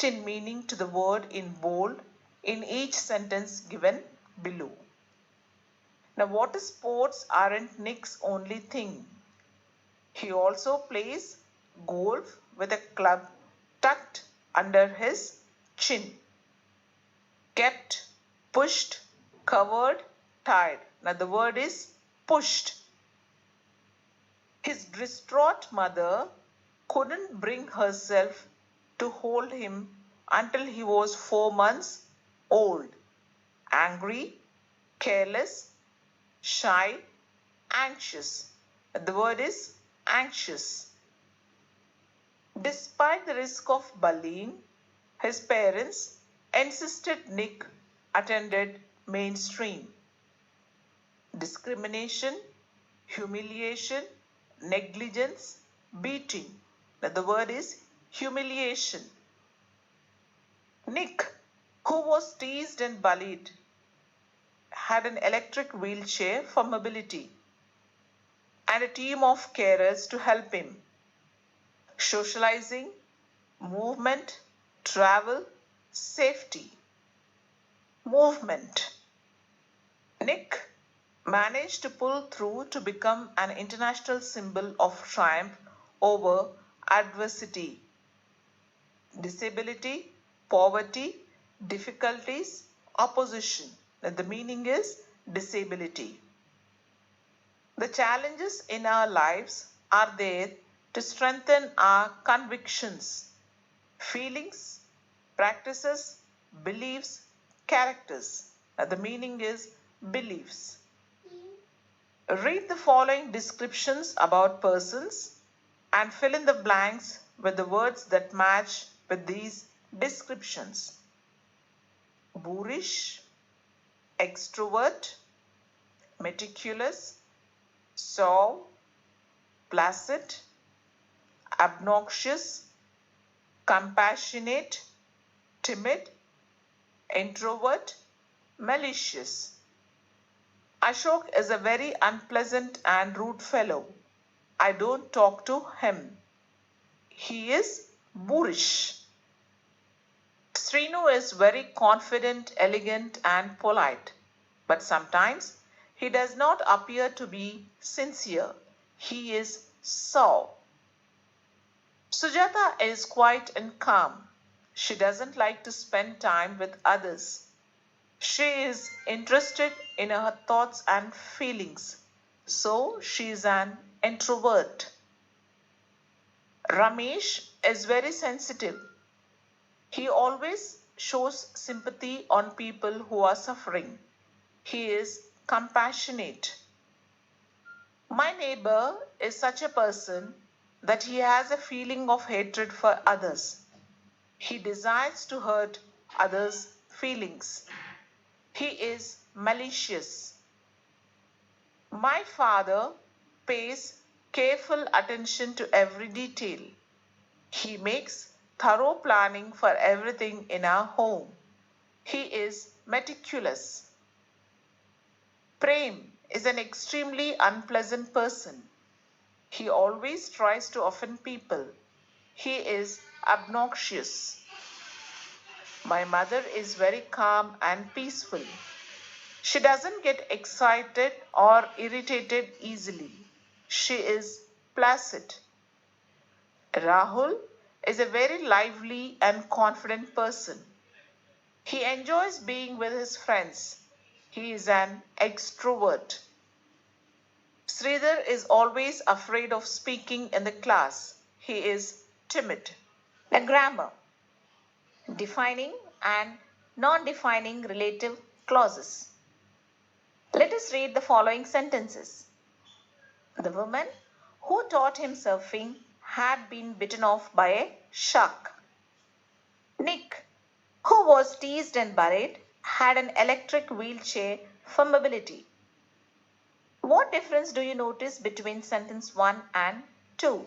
in meaning to the word in bold in each sentence given below. Now, water sports aren't Nick's only thing. He also plays golf with a club tucked under his chin. Kept, pushed, covered, tied. Now, the word is pushed. His distraught mother couldn't bring herself to hold him until he was 4 months old. Angry, careless, shy, anxious. The word is anxious. Despite the risk of bullying, his parents insisted Nick attended mainstream. Discrimination, humiliation, negligence, beating. Now the word is humiliation. Nick, who was teased and bullied, had an electric wheelchair for mobility and a team of carers to help him. Socializing, movement, travel, safety. Movement. Nick managed to pull through to become an international symbol of triumph over adversity. Disability, poverty, difficulties, opposition. The meaning is disability. The challenges in our lives are there to strengthen our convictions, feelings, practices, beliefs, characters. The meaning is beliefs. Read the following descriptions about persons and fill in the blanks with the words that match with these descriptions. Boorish, extrovert, meticulous, suave, placid, obnoxious, compassionate, timid, introvert, malicious. Ashok is a very unpleasant and rude fellow. I don't talk to him. He is boorish. Srinu is very confident, elegant, and polite, but sometimes he does not appear to be sincere. He is sour. Sujata is quiet and calm. She doesn't like to spend time with others. She is interested in her thoughts and feelings, so she is an introvert. Ramesh is very sensitive. He always shows sympathy on people who are suffering. He is compassionate. My neighbor is such a person that he has a feeling of hatred for others. He desires to hurt others' feelings. He is malicious. My father pays careful attention to every detail. He makes thorough planning for everything in our home. He is meticulous. Prem is an extremely unpleasant person. He always tries to offend people. He is obnoxious. My mother is very calm and peaceful. She doesn't get excited or irritated easily. She is placid. Rahul is a very lively and confident person. He enjoys being with his friends. He is an extrovert. Sridhar is always afraid of speaking in the class. He is timid. The grammar. Defining and non-defining relative clauses. Let us read the following sentences. The woman who taught him surfing had been bitten off by a shark. Nick, who was teased and bullied, had an electric wheelchair for mobility. What difference do you notice between sentence 1 and 2?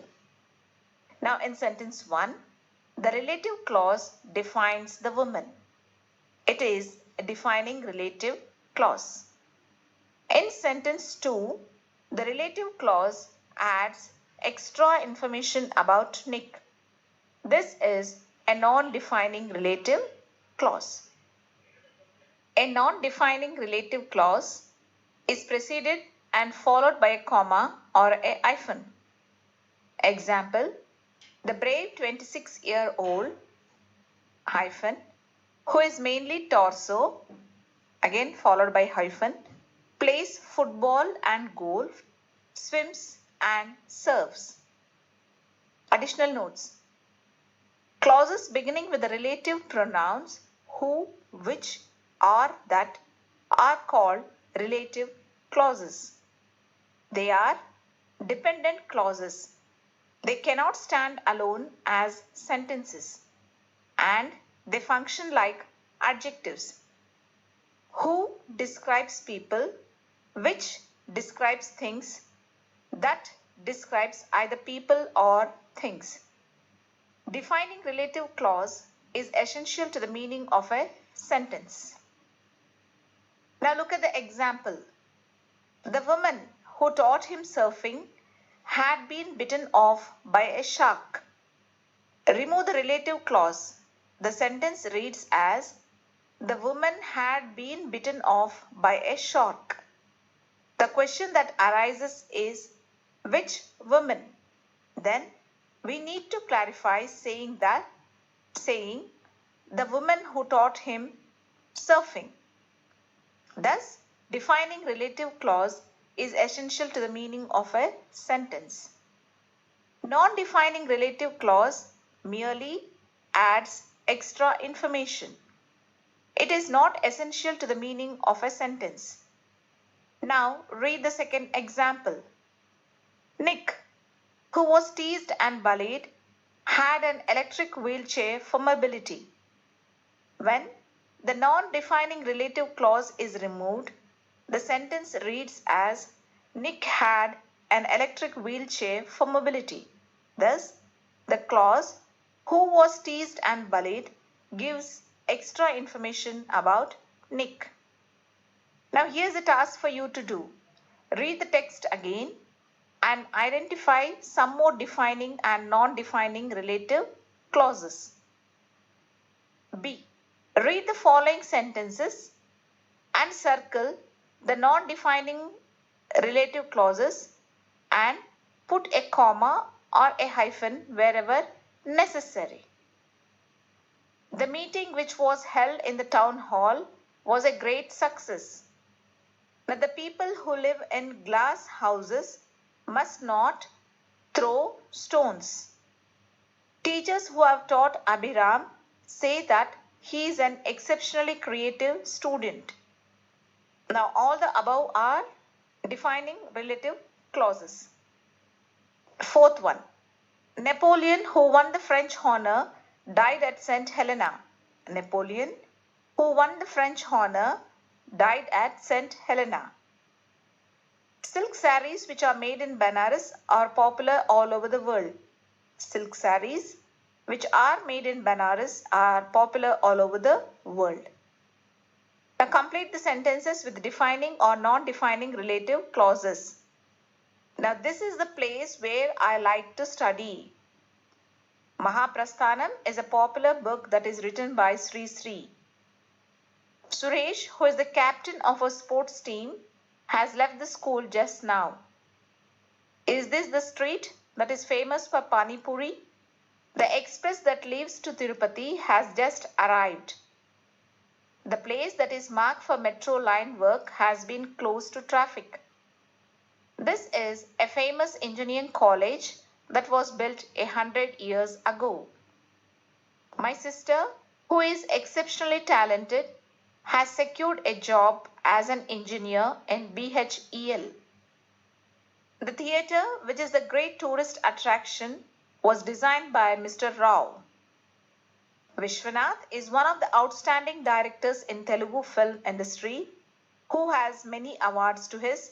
Now in sentence 1, the relative clause defines the woman. It is a defining relative clause. In sentence 2, the relative clause adds extra information about Nick. This is a non-defining relative clause. A non-defining relative clause is preceded and followed by a comma or a hyphen. Example, the brave 26-year-old hyphen who is mainly torso, again followed by hyphen, plays football and golf, swims and surfs. Additional notes. Clauses beginning with the relative pronouns who, which, or, that are called relative clauses. They are dependent clauses. They cannot stand alone as sentences and they function like adjectives. Who describes people, which describes things, that describes either people or things. Defining relative clause is essential to the meaning of a sentence. Now look at the example. The woman who taught him surfing had been bitten off by a shark. Remove the relative clause. The sentence reads as, the woman had been bitten off by a shark. The question that arises is, which woman? Then we need to clarify saying the woman who taught him surfing. Thus, defining relative clause is essential to the meaning of a sentence. Non-defining relative clause merely adds extra information. It is not essential to the meaning of a sentence. Now read the second example. Nick, who was teased and bullied, had an electric wheelchair for mobility. When the non-defining relative clause is removed, the sentence reads as, Nick had an electric wheelchair for mobility. Thus, the clause who was teased and bullied gives extra information about Nick. Now here's a task for you to do. Read the text again and identify some more defining and non-defining relative clauses. B. Read the following sentences and circle the non-defining relative clauses and put a comma or a hyphen wherever necessary. The meeting which was held in the town hall was a great success. Now the people who live in glass houses must not throw stones. Teachers who have taught Abhiram say that he is an exceptionally creative student. Now all the above are defining relative clauses. Fourth one. Napoleon, who won the French honor, died at St. Helena. Napoleon, who won the French honor, died at St. Helena. Silk sarees which are made in Benares are popular all over the world. Silk sarees which are made in Benares are popular all over the world. Now complete the sentences with defining or non-defining relative clauses. Now this is the place where I like to study. Mahaprasthanam is a popular book that is written by Sri Sri. Suresh, who is the captain of a sports team, has left the school just now. Is this the street that is famous for Pani Puri? The express that leaves to Tirupati has just arrived. The place that is marked for metro line work has been closed to traffic. This is a famous engineering college that was built 100 years ago. My sister, who is exceptionally talented, has secured a job as an engineer in BHEL. The theatre, which is the great tourist attraction, was designed by Mr. Rao. Vishwanath is one of the outstanding directors in Telugu film industry who has many awards to his